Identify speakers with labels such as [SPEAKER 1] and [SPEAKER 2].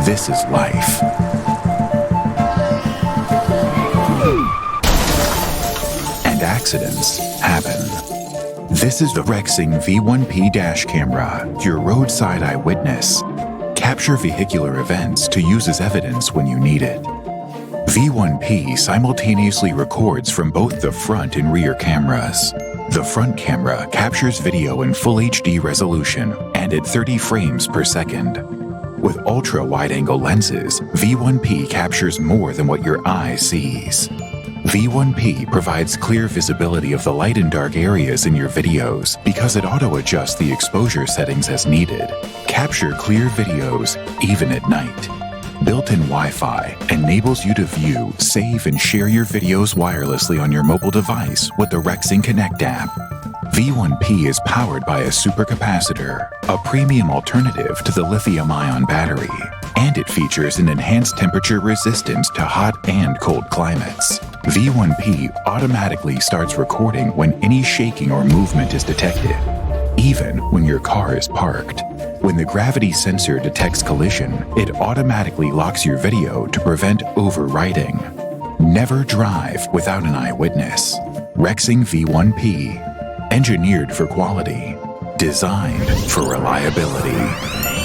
[SPEAKER 1] This is life. And accidents happen. This is the Rexing V1P dash camera, your roadside eyewitness. Capture vehicular events to use as evidence when you need it. V1P simultaneously records from both the front and rear cameras. The front camera captures video in full HD resolution and at 30 frames per second. With ultra-wide-angle lenses, V1P captures more than what your eye sees. V1P provides clear visibility of the light and dark areas in your videos because it auto-adjusts the exposure settings as needed. Capture clear videos even at night. Built-in Wi-Fi enables you to view, save, and share your videos wirelessly on your mobile device with the Rexing Connect app. V1P is powered by a supercapacitor, a premium alternative to the lithium-ion battery, and it features an enhanced temperature resistance to hot and cold climates. V1P automatically starts recording when any shaking or movement is detected, even when your car is parked. When the gravity sensor detects collision, it automatically locks your video to prevent overwriting. Never drive without an eyewitness. Rexing V1P. Engineered for quality. Designed for reliability.